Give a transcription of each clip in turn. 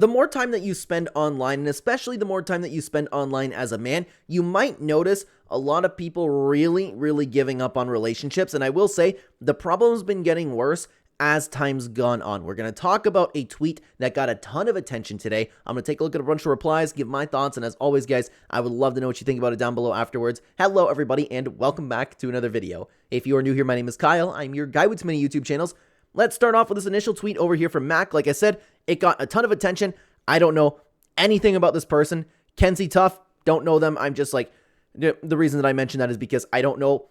The more time that you spend online, and especially the more time that you spend online as a man, you might notice a lot of people really giving up on relationships. And I will say the problem's been getting worse as time's gone on. We're going to talk about a tweet that got a ton of attention today. I'm going to take a look at a bunch of replies, give my thoughts, and as always, guys, I would love to know what you think about it down below afterwards. Hello, everybody, and welcome back to another video. If you are new here, my name is Kyle. I'm your guy with many YouTube channels. Let's start off with this initial tweet over here from Mac. Like I said, it got a ton of attention. I don't know anything about this person. Kenzie Tough, don't know them. I'm just like, the reason that I mention that is because I don't know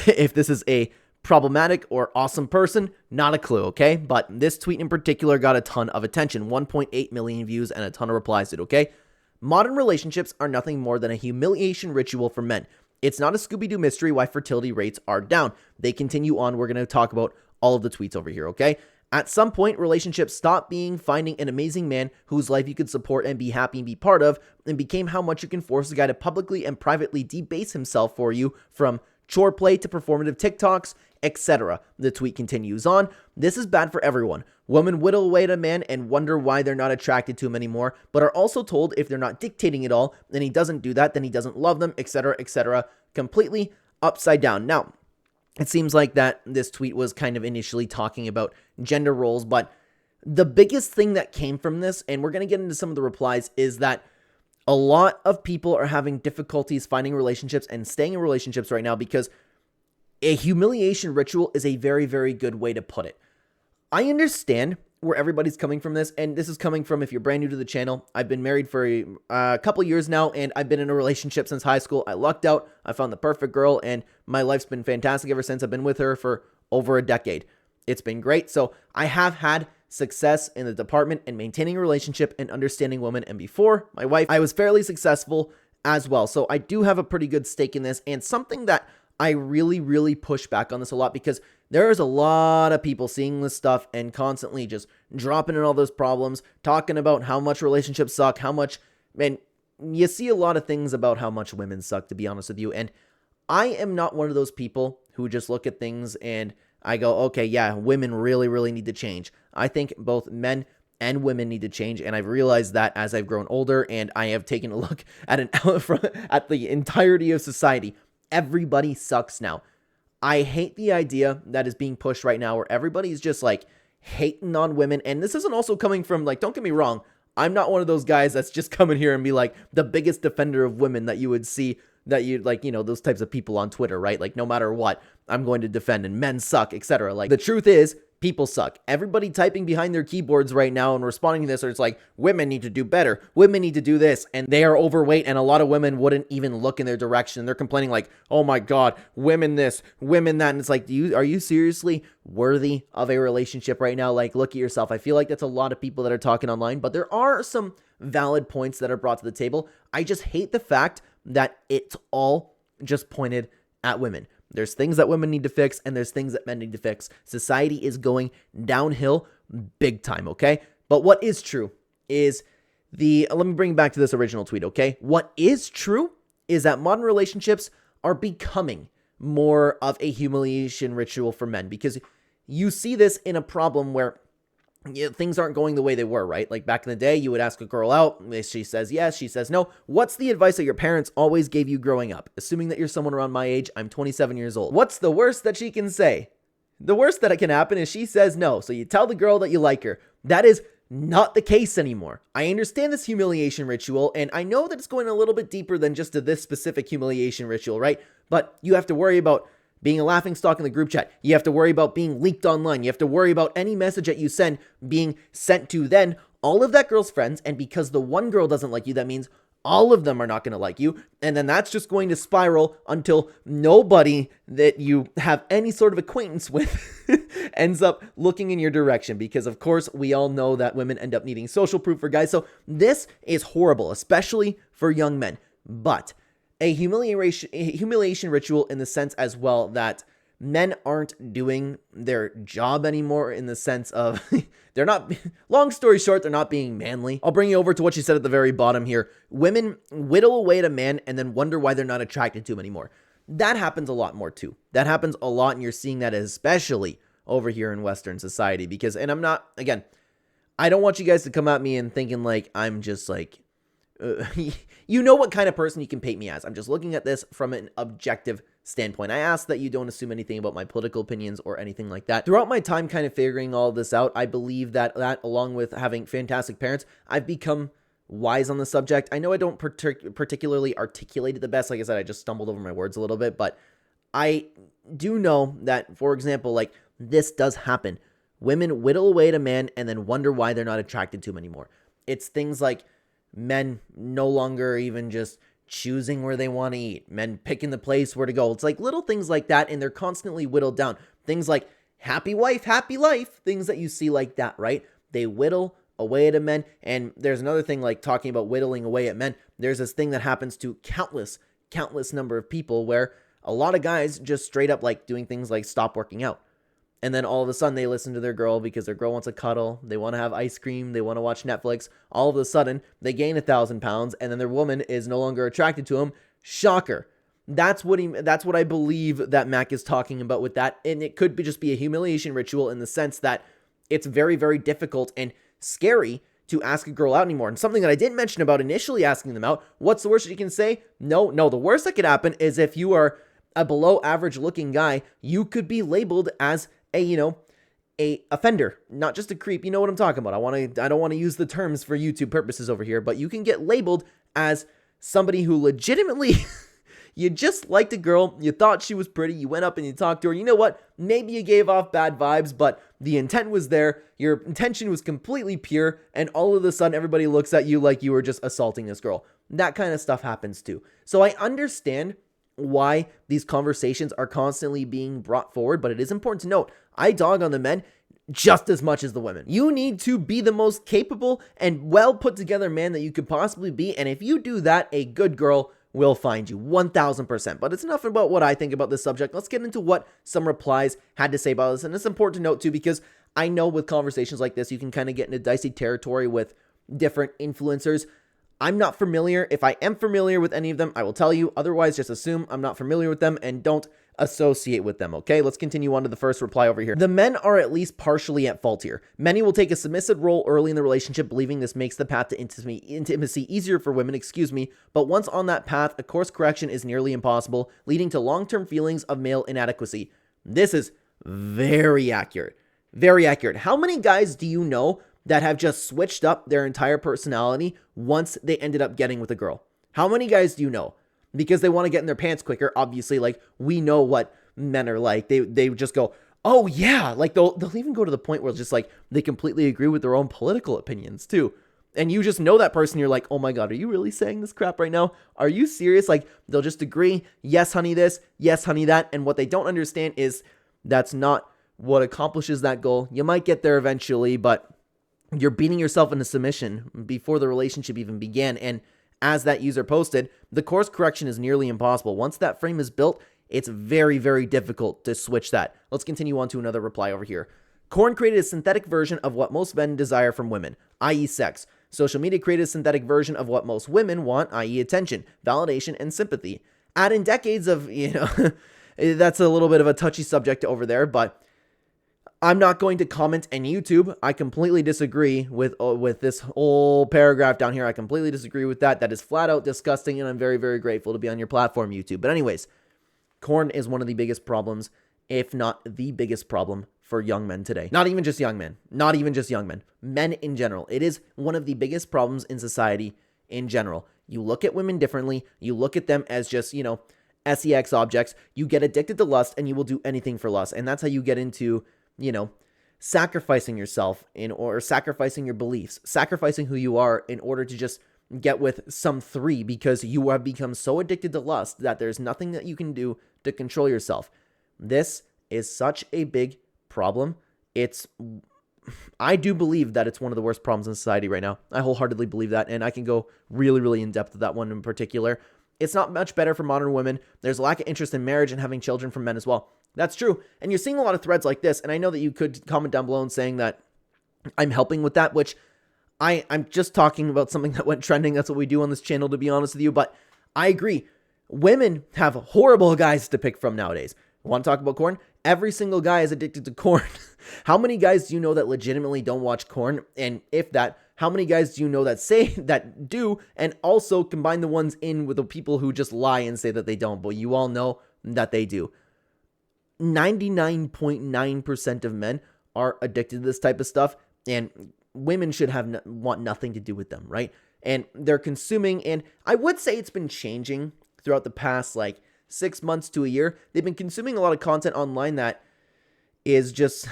if this is a problematic or awesome person. Not a clue, okay? But this tweet in particular got a ton of attention. 1.8 million views and a ton of replies to it, okay? Modern relationships are nothing more than a humiliation ritual for men. It's not a Scooby-Doo mystery why fertility rates are down. They continue on. We're going to talk about all of the tweets over here, okay? At some point, relationships stopped being finding an amazing man whose life you could support and be happy and be part of, and became how much you can force a guy to publicly and privately debase himself for you, from chore play to performative TikToks, etc. The tweet continues on. This is bad for everyone. Women whittle away at a man and wonder why they're not attracted to him anymore, but are also told if they're not dictating it all, and he doesn't do that, then he doesn't love them, etc., etc. Completely upside down. Now, it seems like that this tweet was kind of initially talking about gender roles, but the biggest thing that came from this, and we're going to get into some of the replies, is that a lot of people are having difficulties finding relationships and staying in relationships right now because a humiliation ritual is a very good way to put it. I understand where everybody's coming from this, and this is coming from, if you're brand new to the channel, I've been married for a couple years now, and I've been in a relationship since high school. I lucked out, I found the perfect girl, and my life's been fantastic ever since. I've been with her for over a decade. It's been great. So I have had success in the department and maintaining a relationship and understanding women, and before my wife, I was fairly successful as well. So I do have a pretty good stake in this, and something that I really push back on this a lot, because there's a lot of people seeing this stuff and constantly just dropping in all those problems, talking about how much relationships suck, how much, and you see a lot of things about how much women suck, to be honest with you. And I am not one of those people who just look at things and I go, okay, yeah, women really need to change. I think both men and women need to change, and I've realized that as I've grown older and I have taken a look at at the entirety of society. Everybody sucks now. I hate the idea that is being pushed right now where everybody's just like hating on women. And this isn't also coming from, like, don't get me wrong, I'm not one of those guys that's just coming here and be like the biggest defender of women that you would see, that you like, you know, those types of people on Twitter, right? Like, no matter what, I'm going to defend and men suck, etc. Like, the truth is, people suck. Everybody typing behind their keyboards right now and responding to this, or it's like, women need to do better, women need to do this, and they are overweight, and a lot of women wouldn't even look in their direction. They're complaining like, oh my god, women this, women that, and it's like, are you seriously worthy of a relationship right now? Like, look at yourself. I feel like that's a lot of people that are talking online, but there are some valid points that are brought to the table. I just hate the fact that it's all just pointed at women. There's things that women need to fix, and there's things that men need to fix. Society is going downhill big time, okay? But what is true is let me bring back to this original tweet, okay? What is true is that modern relationships are becoming more of a humiliation ritual for men, because you see this in a problem where things aren't going the way they were, right? Like, back in the day, you would ask a girl out, she says yes, she says no. What's the advice that your parents always gave you growing up? Assuming that you're someone around my age, I'm 27 years old. What's the worst that she can say? The worst that can happen is she says no. So you tell the girl that you like her. That is not the case anymore. I understand this humiliation ritual, and I know that it's going a little bit deeper than just to this specific humiliation ritual, right? But you have to worry about being a laughingstock in the group chat. You have to worry about being leaked online. You have to worry about any message that you send being sent to then all of that girl's friends. And because the one girl doesn't like you, that means all of them are not going to like you. And then that's just going to spiral until nobody that you have any sort of acquaintance with ends up looking in your direction. Because, of course, we all know that women end up needing social proof for guys. So this is horrible, especially for young men. But a humiliation ritual in the sense as well that men aren't doing their job anymore, in the sense of they're not, long story short, they're not being manly. I'll bring you over to what she said at the very bottom here. Women whittle away at a man and then wonder why they're not attracted to him anymore. That happens a lot more too. That happens a lot, and you're seeing that especially over here in Western society, because, and I'm not, again, I don't want you guys to come at me and thinking like I'm just like, you know what kind of person you can paint me as. I'm just looking at this from an objective standpoint. I ask that you don't assume anything about my political opinions or anything like that. Throughout my time kind of figuring all this out, I believe that along with having fantastic parents, I've become wise on the subject. I know I don't particularly articulate it the best. Like I said, I just stumbled over my words a little bit, but I do know that, for example, like this does happen. Women whittle away at a man and then wonder why they're not attracted to him anymore. It's things like men no longer even just choosing where they want to eat, men picking the place where to go. It's like little things like that, and they're constantly whittled down. Things like happy wife, happy life, things that you see like that, right? They whittle away at a men. And there's another thing like talking about whittling away at men. There's this thing that happens to countless number of people where a lot of guys just straight up like doing things like stop working out. And then all of a sudden they listen to their girl because their girl wants a cuddle. They want to have ice cream. They want to watch Netflix. All of a sudden they gain 1,000 pounds and then their woman is no longer attracted to him. Shocker. That's what I believe that Mac is talking about with that. And it could just be a humiliation ritual in the sense that it's very, very difficult and scary to ask a girl out anymore. And something that I didn't mention about initially asking them out, what's the worst that you can say? No, the worst that could happen is if you are a below average looking guy, you could be labeled as a offender, not just a creep. You know what I'm talking about. I don't want to use the terms for YouTube purposes over here, but you can get labeled as somebody who legitimately you just liked a girl, you thought she was pretty, you went up and you talked to her. You know what? Maybe you gave off bad vibes, but the intent was there. Your intention was completely pure, and all of a sudden everybody looks at you like you were just assaulting this girl. That kind of stuff happens too. So I understand why these conversations are constantly being brought forward, but it is important to note, I dog on the men just as much as the women. You need to be the most capable and well put together man that you could possibly be, and if you do that, a good girl will find you 1,000%. But it's enough about what I think about this subject. Let's get into what some replies had to say about this, and it's important to note too, because I know with conversations like this, you can kind of get into dicey territory with different influencers. I'm not familiar. If I am familiar with any of them, I will tell you. Otherwise, just assume I'm not familiar with them and don't associate with them, okay? Let's continue on to the first reply over here. The men are at least partially at fault here. Many will take a submissive role early in the relationship, believing this makes the path to intimacy easier for women, but once on that path, a course correction is nearly impossible, leading to long-term feelings of male inadequacy. This is very accurate. Very accurate. How many guys do you know that have just switched up their entire personality once they ended up getting with a girl? How many guys do you know? Because they want to get in their pants quicker. Obviously, like, we know what men are like. They just go, oh yeah. Like, they'll even go to the point where it's just like, they completely agree with their own political opinions too. And you just know that person. You're like, oh my God, are you really saying this crap right now? Are you serious? Like, they'll just agree. Yes, honey, this. Yes, honey, that. And what they don't understand is that's not what accomplishes that goal. You might get there eventually, but you're beating yourself into submission before the relationship even began. And as that user posted, the course correction is nearly impossible. Once that frame is built, it's very, very difficult to switch that. Let's continue on to another reply over here. Korn created a synthetic version of what most men desire from women, i.e. sex. Social media created a synthetic version of what most women want, i.e. attention, validation, and sympathy. Add in decades of, that's a little bit of a touchy subject over there, but I'm not going to comment on YouTube. I completely disagree with this whole paragraph down here. I completely disagree with that. That is flat out disgusting, and I'm very, very grateful to be on your platform, YouTube. But anyways, corn is one of the biggest problems, if not the biggest problem for young men today. Not even just young men. Not even just young men. Men in general. It is one of the biggest problems in society in general. You look at women differently. You look at them as just, sex objects. You get addicted to lust, and you will do anything for lust. And that's how you get into sacrificing yourself or sacrificing your beliefs, sacrificing who you are in order to just get with some three, because you have become so addicted to lust that there's nothing that you can do to control yourself. This is such a big problem. I do believe that it's one of the worst problems in society right now. I wholeheartedly believe that, and I can go really, really in depth with that one in particular. It's not much better for modern women. There's a lack of interest in marriage and having children from men as well. That's true. And you're seeing a lot of threads like this. And I know that you could comment down below and saying that I'm helping with that, which I'm just talking about something that went trending. That's what we do on this channel, to be honest with you. But I agree. Women have horrible guys to pick from nowadays. Want to talk about corn? Every single guy is addicted to corn. How many guys do you know that legitimately don't watch corn? And if that, how many guys do you know that say that do, and also combine the ones in with the people who just lie and say that they don't, but you all know that they do. 99.9% of men are addicted to this type of stuff, and women should want nothing to do with them, right? And they're consuming, and I would say it's been changing throughout the past, 6 months to a year. They've been consuming a lot of content online that is just,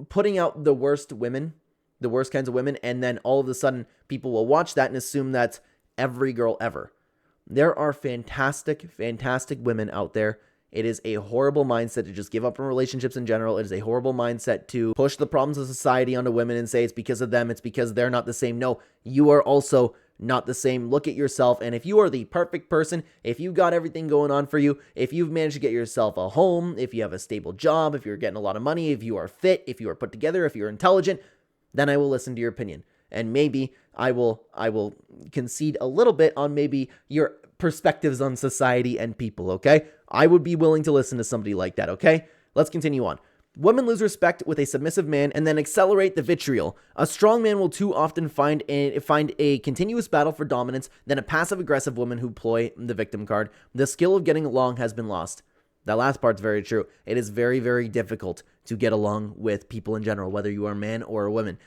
putting out the worst women, the worst kinds of women, and then all of a sudden people will watch that and assume that's every girl ever. There are fantastic, fantastic women out there. It is a horrible mindset to just give up on relationships in general. It is a horrible mindset to push the problems of society onto women and say it's because of them, it's because they're not the same. No, you are also not the same. Look at yourself, and if you are the perfect person, if you got everything going on for you, if you've managed to get yourself a home, if you have a stable job, if you're getting a lot of money, if you are fit, if you are put together, if you're intelligent, then I will listen to your opinion. And maybe I will concede a little bit on maybe your perspectives on society and people, okay? I would be willing to listen to somebody like that, okay? Let's continue on. Women lose respect with a submissive man and then accelerate the vitriol. A strong man will too often find a continuous battle for dominance than a passive-aggressive woman who ploy the victim card. The skill of getting along has been lost. That last part's very true. It is very, very difficult to get along with people in general, whether you are a man or a woman.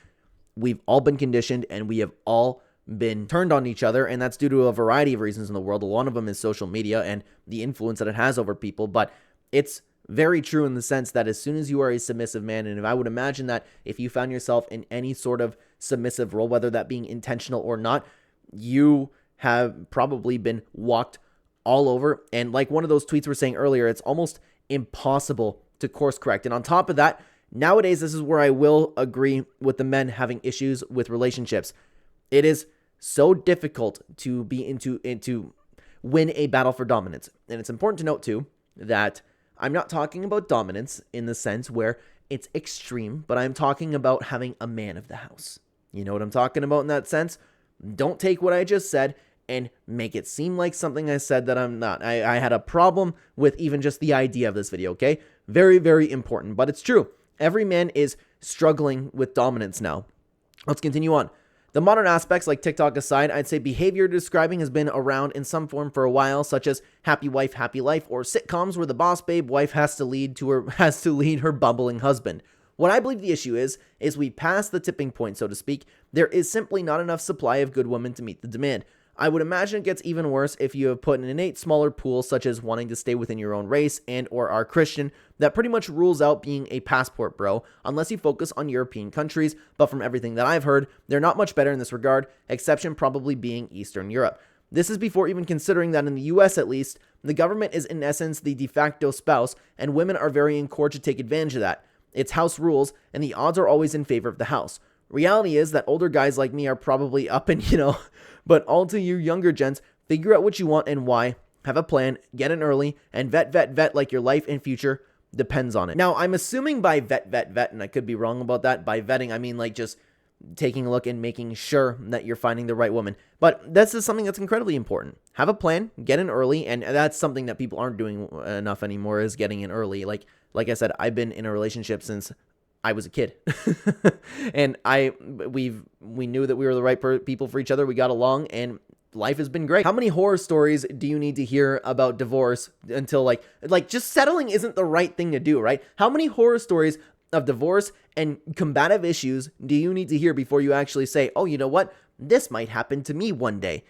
We've all been conditioned, and we have all been turned on each other, and that's due to a variety of reasons in the world. One of them is social media and the influence that it has over people, but it's very true in the sense that as soon as you are a submissive man, and if I would imagine that if you found yourself in any sort of submissive role, whether that being intentional or not, you have probably been walked all over. And like one of those tweets were saying earlier, it's almost impossible to course correct. And on top of that, nowadays, this is where I will agree with the men having issues with relationships. It is so difficult to be into win a battle for dominance. And it's important to note too that I'm not talking about dominance in the sense where it's extreme, but I'm talking about having a man of the house. You know what I'm talking about in that sense? Don't take what I just said and make it seem like something I said that I'm not. I had a problem with even just the idea of this video, okay? Very, very important, but it's true. Every man is struggling with dominance now. Let's continue on. The modern aspects, like TikTok aside, I'd say behavior describing has been around in some form for a while, such as happy wife, happy life, or sitcoms where the boss babe wife has to lead her bumbling husband. What I believe the issue is we passed the tipping point, so to speak. There is simply not enough supply of good women to meet the demand. I would imagine it gets even worse if you have put an innate smaller pool, such as wanting to stay within your own race and or are Christian, that pretty much rules out being a passport bro, unless you focus on European countries, but from everything that I've heard, they're not much better in this regard, exception probably being Eastern Europe. This is before even considering that in the US at least, the government is in essence the de facto spouse, and women are very encouraged to take advantage of that. It's house rules, and the odds are always in favor of the house. Reality is that older guys like me are probably up and, but all to you younger gents, figure out what you want and why, have a plan, get in early, and vet like your life and future depends on it. Now, I'm assuming by vet, and I could be wrong about that, by vetting, I mean like just taking a look and making sure that you're finding the right woman. But this is something that's incredibly important. Have a plan, get in early, and that's something that people aren't doing enough anymore, is getting in early. Like I said, I've been in a relationship since I was a kid, and we knew that we were the right people for each other. We got along, and life has been great. How many horror stories do you need to hear about divorce until like just settling isn't the right thing to do, right? How many horror stories of divorce and combative issues do you need to hear before you actually say, oh, you know what? This might happen to me one day.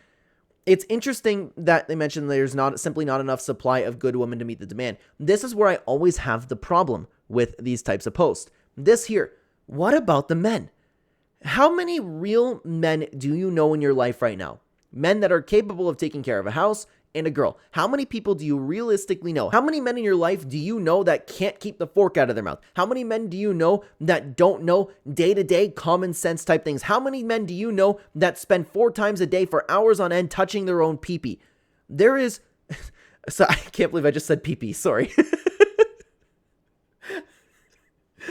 It's interesting that they mentioned there's simply not enough supply of good women to meet the demand. This is where I always have the problem with these types of posts. This here, what about the men? How many real men do you know in your life right now? Men that are capable of taking care of a house and a girl. How many people do you realistically know? How many men in your life do you know that can't keep the fork out of their mouth? How many men do you know that don't know day-to-day common sense type things? How many men do you know that spend 4 times a day for hours on end touching their own pee-pee? There is... So I can't believe I just said pee-pee, sorry.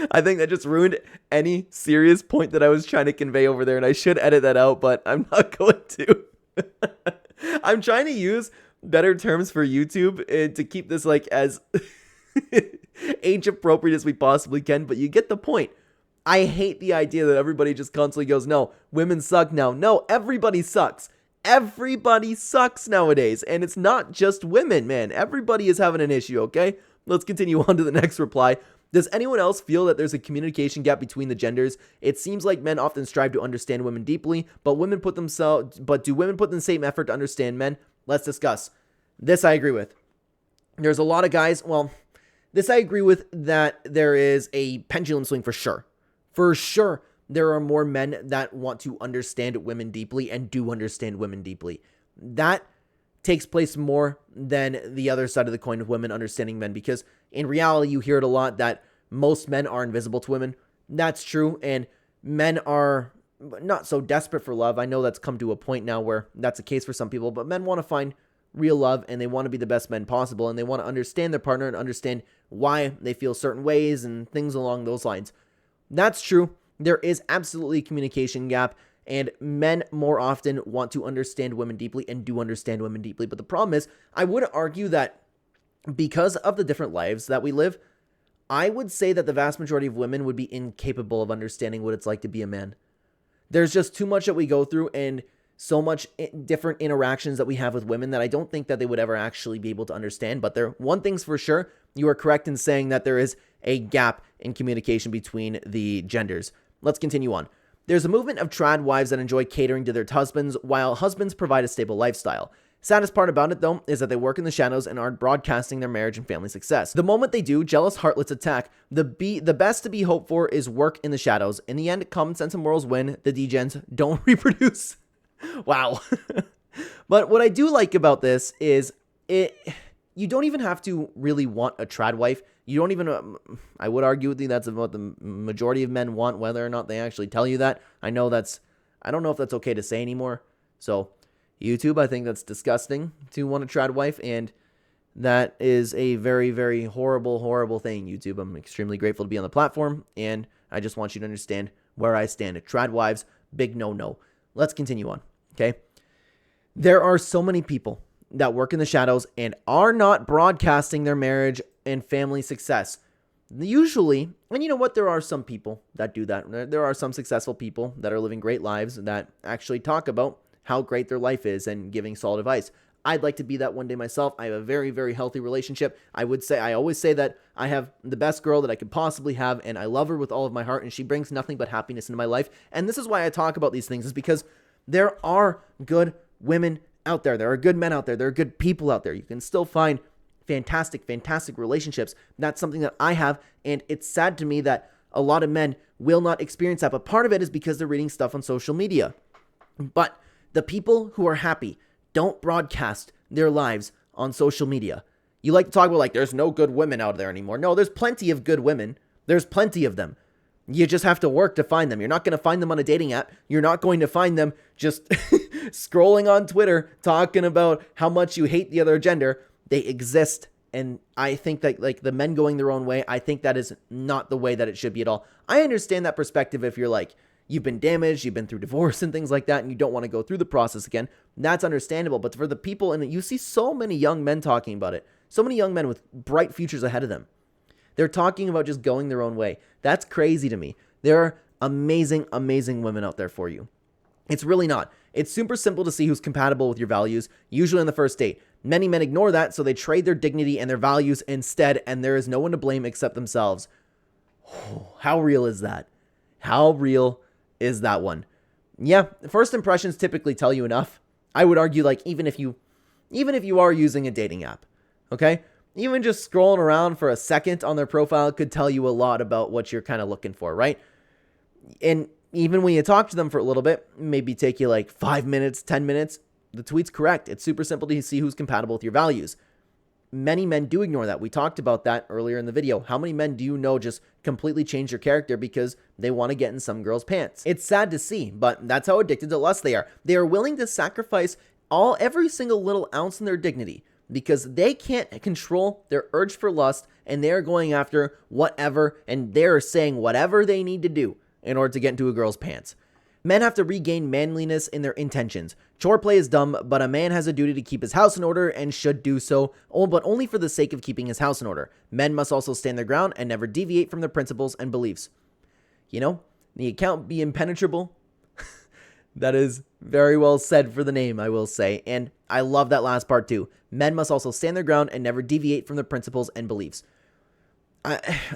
I think that just ruined any serious point that I was trying to convey over there, and I should edit that out, but I'm not going to. I'm trying to use better terms for YouTube to keep this like as age appropriate as we possibly can, but you get the point. I hate the idea that everybody just constantly goes, no, women suck now. No, everybody sucks. Everybody sucks nowadays. And it's not just women, man. Everybody is having an issue, okay? Let's continue on to the next reply. Does anyone else feel that there's a communication gap between the genders? It seems like men often strive to understand women deeply, but do women put in the same effort to understand men? Let's discuss. This I agree with. There's a lot of guys, this I agree with, that there is a pendulum swing for sure. For sure, there are more men that want to understand women deeply and do understand women deeply. That takes place more than the other side of the coin of women understanding men, because in reality, you hear it a lot that most men are invisible to women. That's true, and men are not so desperate for love. I know that's come to a point now where that's the case for some people, but men want to find real love, and they want to be the best men possible, and they want to understand their partner and understand why they feel certain ways and things along those lines. That's true. There is absolutely a communication gap, and men more often want to understand women deeply and do understand women deeply. But the problem is, I would argue that because of the different lives that we live, I would say that the vast majority of women would be incapable of understanding what it's like to be a man. There's just too much that we go through and so much different interactions that we have with women that I don't think that they would ever actually be able to understand. But one thing's for sure, you are correct in saying that there is a gap in communication between the genders. Let's continue on. There's a movement of trad wives that enjoy catering to their husbands, while husbands provide a stable lifestyle. Saddest part about it, though, is that they work in the shadows and aren't broadcasting their marriage and family success. The moment they do, jealous heartlets attack. The best to be hoped for is work in the shadows. In the end, common sense and morals win. The degens don't reproduce. Wow. But what I do like about this is you don't even have to really want a trad wife. You don't even, I would argue with you, that's what the majority of men want, whether or not they actually tell you that. I don't know if that's okay to say anymore. So, YouTube, I think that's disgusting to want a trad wife, and that is a very, very horrible, horrible thing, YouTube. I'm extremely grateful to be on the platform, and I just want you to understand where I stand. Trad wives, big no-no. Let's continue on, okay? There are so many people that work in the shadows and are not broadcasting their marriage and family success. Usually, and you know what, there are some people that do that. There are some successful people that are living great lives that actually talk about how great their life is and giving solid advice. I'd like to be that one day myself. I have a very, very healthy relationship. I always say that I have the best girl that I could possibly have, and I love her with all of my heart, and she brings nothing but happiness into my life. And this is why I talk about these things, is because there are good women out there. There are good men out there. There are good people out there. You can still find fantastic, fantastic relationships. That's something that I have, and it's sad to me that a lot of men will not experience that, but part of it is because they're reading stuff on social media. But the people who are happy don't broadcast their lives on social media. You like to talk about, like, there's no good women out there anymore. No, there's plenty of good women. There's plenty of them. You just have to work to find them. You're not going to find them on a dating app. You're not going to find them just scrolling on Twitter talking about how much you hate the other gender. They exist, and I think that, like, the men going their own way, I think that is not the way that it should be at all. I understand that perspective if you're like, you've been damaged, you've been through divorce and things like that, and you don't want to go through the process again. That's understandable. But for the people, and you see so many young men talking about it, so many young men with bright futures ahead of them, they're talking about just going their own way. That's crazy to me. There are amazing, amazing women out there for you. It's really not. It's super simple to see who's compatible with your values, usually on the first date. Many men ignore that, so they trade their dignity and their values instead, and there is no one to blame except themselves. Oh, how real is that? How real is that one? Yeah, first impressions typically tell you enough. I would argue, like, even if you are using a dating app, okay? Even just scrolling around for a second on their profile could tell you a lot about what you're kind of looking for, right? And even when you talk to them for a little bit, maybe take you like 5 minutes, 10 minutes, the tweet's correct. It's super simple to see who's compatible with your values. Many men do ignore that. We talked about that earlier in the video. How many men do you know just completely change their character because they want to get in some girl's pants? It's sad to see, but that's how addicted to lust they are. They are willing to sacrifice every single little ounce in their dignity because they can't control their urge for lust, and they're going after whatever, and they're saying whatever they need to do in order to get into a girl's pants. Men have to regain manliness in their intentions. Chore play is dumb, but a man has a duty to keep his house in order and should do so, but only for the sake of keeping his house in order. Men must also stand their ground and never deviate from their principles and beliefs. You know, the account be impenetrable. That is very well said for the name, I will say. And I love that last part too. Men must also stand their ground and never deviate from their principles and beliefs.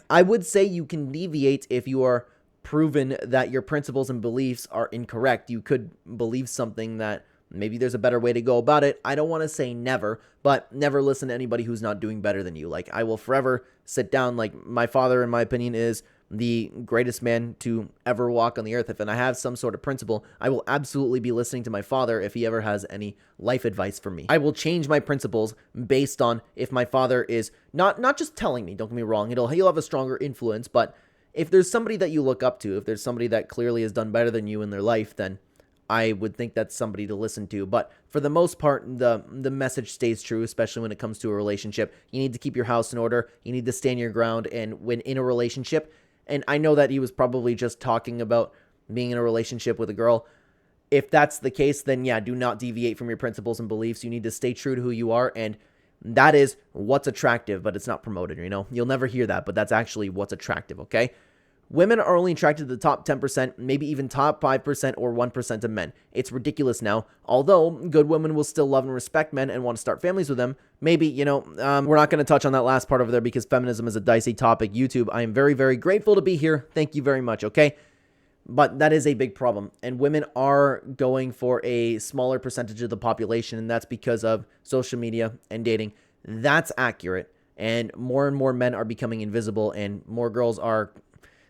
I would say you can deviate if you are proven that your principles and beliefs are incorrect. You could believe something that maybe there's a better way to go about it. I don't want to say never, but never listen to anybody who's not doing better than you. Like, I will forever sit down. Like, my father, in my opinion, is the greatest man to ever walk on the earth. If I have some sort of principle, I will absolutely be listening to my father if he ever has any life advice for me. I will change my principles based on if my father is not just telling me, don't get me wrong, he'll have a stronger influence, but if there's somebody that you look up to, if there's somebody that clearly has done better than you in their life, then I would think that's somebody to listen to. But for the most part, the message stays true, especially when it comes to a relationship. You need to keep your house in order. You need to stand your ground. And when in a relationship, and I know that he was probably just talking about being in a relationship with a girl. If that's the case, then yeah, do not deviate from your principles and beliefs. You need to stay true to who you are, and that is what's attractive, but it's not promoted, You'll never hear that, but that's actually what's attractive, okay? Women are only attracted to the top 10%, maybe even top 5% or 1% of men. It's ridiculous now. Although good women will still love and respect men and want to start families with them. Maybe, we're not going to touch on that last part over there because feminism is a dicey topic. YouTube, I am very, very grateful to be here. Thank you very much, okay? But that is a big problem. And women are going for a smaller percentage of the population, and that's because of social media and dating. That's accurate. And more men are becoming invisible, and more girls are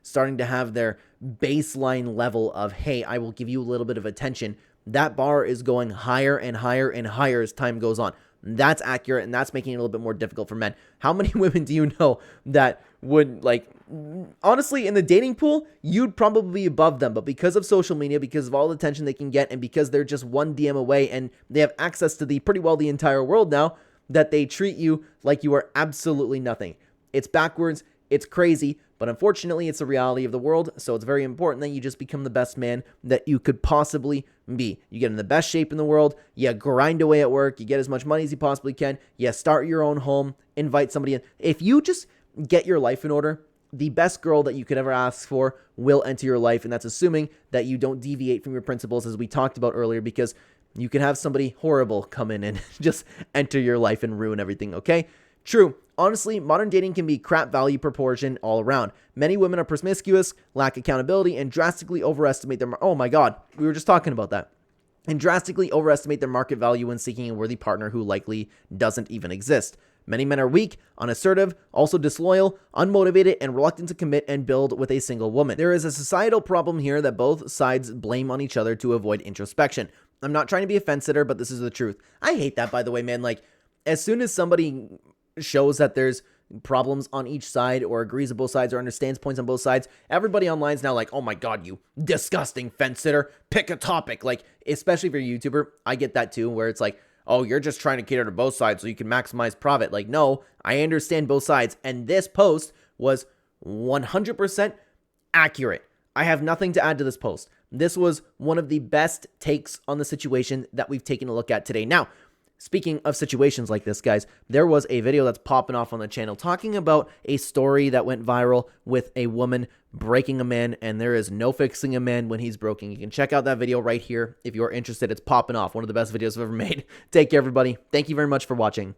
starting to have their baseline level of, hey, I will give you a little bit of attention. That bar is going higher and higher and higher as time goes on. That's accurate, and that's making it a little bit more difficult for men. How many women do you know that would, honestly, in the dating pool, you'd probably be above them, but because of social media, because of all the attention they can get, and because they're just one DM away, and they have access to pretty well the entire world now, that they treat you like you are absolutely nothing. It's backwards, it's crazy, but unfortunately, it's the reality of the world, so it's very important that you just become the best man that you could possibly be. You get in the best shape in the world, you grind away at work, you get as much money as you possibly can, you start your own home, invite somebody in. If you just get your life in order, the best girl that you could ever ask for will enter your life, and that's assuming that you don't deviate from your principles, as we talked about earlier, because you can have somebody horrible come in and just enter your life and ruin everything, okay? True. Honestly, modern dating can be crap value proportion all around. Many women are promiscuous, lack accountability, and drastically overestimate their... Oh my god, we were just talking about that. And drastically overestimate their market value when seeking a worthy partner who likely doesn't even exist. Many men are weak, unassertive, also disloyal, unmotivated, and reluctant to commit and build with a single woman. There is a societal problem here that both sides blame on each other to avoid introspection. I'm not trying to be a fence sitter, but this is the truth. I hate that, by the way, man. As soon as somebody shows that there's problems on each side or agrees on both sides or understands points on both sides, everybody online is now like, oh my god, you disgusting fence sitter, pick a topic. Especially if you're a YouTuber, I get that too, where it's like, oh, you're just trying to cater to both sides so you can maximize profit. No, I understand both sides, and this post was 100% accurate. I have nothing to add to this post. This was one of the best takes on the situation that we've taken a look at today. Now, speaking of situations like this, guys, there was a video that's popping off on the channel talking about a story that went viral with a woman breaking a man, and there is no fixing a man when he's broken. You can check out that video right here if you're interested. It's popping off. One of the best videos I've ever made. Take care, everybody. Thank you very much for watching.